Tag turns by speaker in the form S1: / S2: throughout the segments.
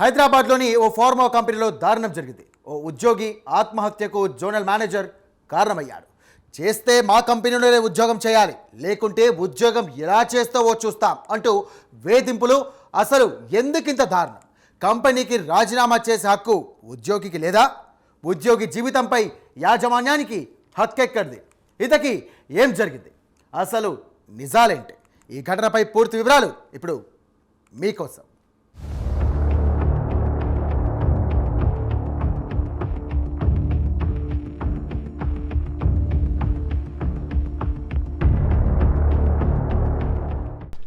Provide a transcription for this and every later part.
S1: హైదరాబాద్లోని ఓ ఫార్మా కంపెనీలో దారుణం జరిగింది. ఓ ఉద్యోగి ఆత్మహత్యకు జోనల్ మేనేజర్ కారణమయ్యాడు. చేస్తే మా కంపెనీలోనే ఉద్యోగం చేయాలి, లేకుంటే ఉద్యోగం ఎలా చేస్తావో చూస్తాం అంటూ వేధింపులు. అసలు ఎందుకింత దారుణం? కంపెనీకి రాజీనామా చేసే హక్కు ఉద్యోగికి లేదా? ఉద్యోగి జీవితంపై యాజమాన్యానికి హక్కెక్కడిది? ఇంతకీ ఏం జరిగింది? అసలు నిజాలేంటి? ఈ ఘటనపై పూర్తి వివరాలు ఇప్పుడు మీకోసం.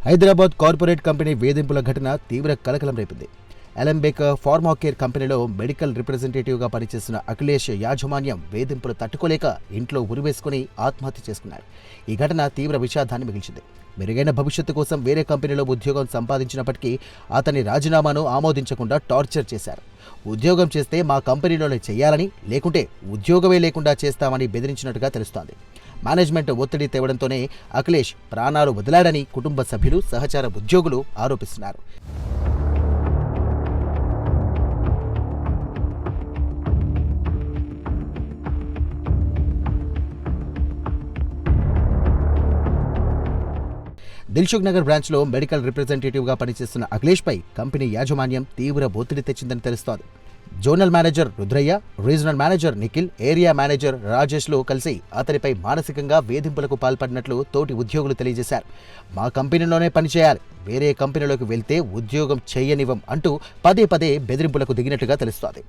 S1: హైదరాబాద్ కార్పొరేట్ కంపెనీ వేధింపుల ఘటన తీవ్ర కలకలం రేపింది. అలెంబెక్ ఫార్మాకేర్ కంపెనీలో మెడికల్ రిప్రజెంటేటివ్గా పనిచేస్తున్న అఖిలేష్ యాజమాన్యం వేధింపులు తట్టుకోలేక ఇంట్లో ఉరివేసుకుని ఆత్మహత్య చేసుకున్నారు. ఈ ఘటన తీవ్ర విషాదాన్ని మిగిల్చింది. మెరుగైన భవిష్యత్తు కోసం వేరే కంపెనీలో ఉద్యోగం సంపాదించినప్పటికీ అతని రాజీనామాను ఆమోదించకుండా టార్చర్ చేశారు. ఉద్యోగం చేస్తే మా కంపెనీలోనే చేయాలని, లేకుంటే ఉద్యోగమే లేకుండా చేస్తామని బెదిరించినట్టుగా తెలుస్తోంది. మేనేజ్మెంట్ ఒత్తిడి తేవడంతోనే అఖిలేష్ ప్రాణాలు వదిలాడని కుటుంబ సభ్యులు, సహచార ఉద్యోగులు ఆరోపిస్తున్నారు. దిల్సుఖ్ నగర్ బ్రాంచ్లో మెడికల్ రిప్రజెంటేటివ్గా పనిచేస్తున్న అఖిలేష్పై కంపెనీ యాజమాన్యం తీవ్ర ఒత్తిడి తెచ్చిందని తెలుస్తోంది. Zonal manager Rudrayya, regional manager Nikhil, area manager రాజేష్లు కలిసి అతనిపై మానసికంగా వేధింపులకు పాల్పడినట్లు తోటి ఉద్యోగులు తెలియజేశారు. మా కంపెనీలోనే పనిచేయాలి, వేరే కంపెనీలోకి వెళ్తే ఉద్యోగం చేయనివ్వం అంటూ పదే పదే బెదిరింపులకు దిగినట్టుగా తెలుస్తోంది.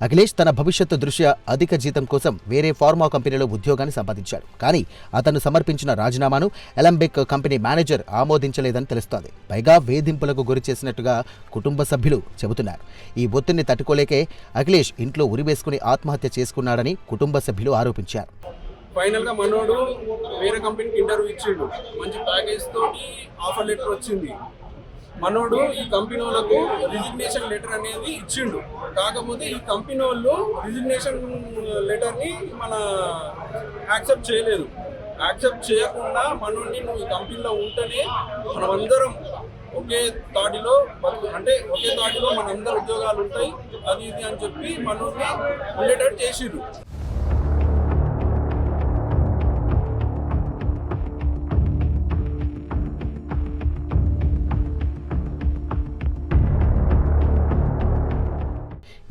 S1: అఖిలేష్ తన భవిష్యత్తు దృష్ట్యా అధిక జీతం కోసం వేరే ఫార్మా కంపెనీలో ఉద్యోగాన్ని సంపాదించాడు. కానీ అతను సమర్పించిన రాజీనామాను అలెంబెక్ కంపెనీ మేనేజర్ ఆమోదించలేదని తెలుస్తోంది. పైగా వేధింపులకు గురి చేసినట్టుగా కుటుంబ సభ్యులు చెబుతున్నారు. ఈ ఒత్తిడిని తట్టుకోలేకే అఖిలేష్ ఇంట్లో ఉరివేసుకుని ఆత్మహత్య చేసుకున్నాడని కుటుంబ సభ్యులు ఆరోపించారు.
S2: ఫైనల్గా మనోడు వేరే కంపెనీకి ఇంటర్వ్యూ ఇచ్చిండు, మంచి ప్యాకేజ్ తోటి ఆఫర్ లెటర్ వచ్చింది. మనోడు ఈ కంపెనీ వాళ్ళకు రిజిగ్నేషన్ లెటర్ అనేది ఇచ్చిండు. కాకపోతే ఈ కంపెనీ వాళ్ళు రిజిగ్నేషన్ లెటర్ని యాక్సెప్ట్ చేయలేదు. యాక్సెప్ట్ చేయకుండా మనోడిని నువ్వు ఈ కంపెనీలో ఉంటేనే మనమందరం ఒకే తాటిలో మనందరం ఉద్యోగాలు ఉంటాయి, అది ఇది అని చెప్పి మనోడిని ఉండేటట్టు చేసిర్రు.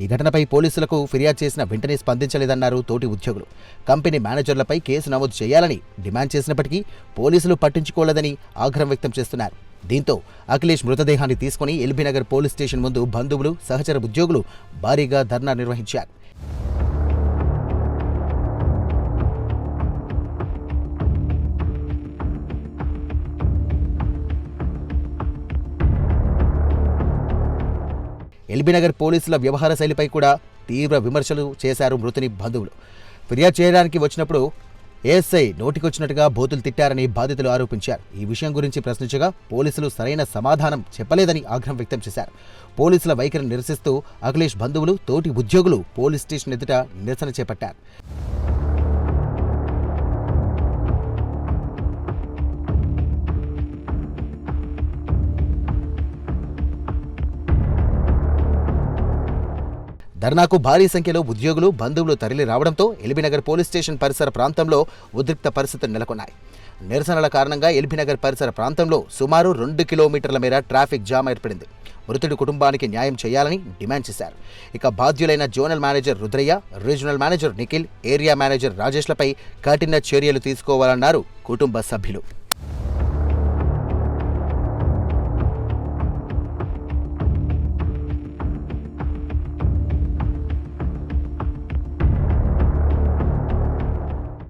S1: ఈ ఘటనపై పోలీసులకు ఫిర్యాదు చేసిన వెంటనే స్పందించలేదన్నారు తోటి ఉద్యోగులు. కంపెనీ మేనేజర్లపై కేసు నమోదు చేయాలని డిమాండ్ చేసినప్పటికీ పోలీసులు పట్టించుకోలేదని ఆగ్రహం వ్యక్తం చేస్తున్నారు. దీంతో అఖిలేష్ మృతదేహాన్ని తీసుకుని ఎల్బీనగర్ పోలీస్ స్టేషన్ ముందు బంధువులు, సహచర ఉద్యోగులు భారీగా ధర్నా నిర్వహించారు. ఎల్బీనగర్ పోలీసుల వ్యవహార శైలిపై కూడా తీవ్ర విమర్శలు చేశారు మృతుని బంధువులు. ఫిర్యాదు చేయడానికి వచ్చినప్పుడు ఏఎస్ఐ నోటికొచ్చినట్టుగా బూతులు తిట్టారని బాధితులు ఆరోపించారు. ఈ విషయం గురించి ప్రశ్నించగా పోలీసులు సరైన సమాధానం చెప్పలేదని ఆగ్రహం వ్యక్తం చేశారు. పోలీసుల వైఖరిని నిరసిస్తూ అఖిలేష్ బంధువులు, తోటి ఉద్యోగులు పోలీస్ స్టేషన్ ఎదుట నిరసన చేపట్టారు. ధర్నాకు భారీ సంఖ్యలో ఉద్యోగులు, బంధువులు తరలి రావడంతో ఎల్బీనగర్ పోలీస్ స్టేషన్ పరిసర ప్రాంతంలో ఉద్రిక్త పరిస్థితులు నెలకొన్నాయి. నిరసనల కారణంగా ఎల్బీనగర్ పరిసర ప్రాంతంలో సుమారు 2 కిలోమీటర్ల మేర ట్రాఫిక్ జామ్ ఏర్పడింది. మృతుడి కుటుంబానికి న్యాయం చేయాలని డిమాండ్ చేశారు. ఇక బాధ్యులైన zonal manager Rudrayya, regional manager Nikhil, area manager రాజేష్లపై కఠిన చర్యలు తీసుకోవాలన్నారు కుటుంబ సభ్యులు.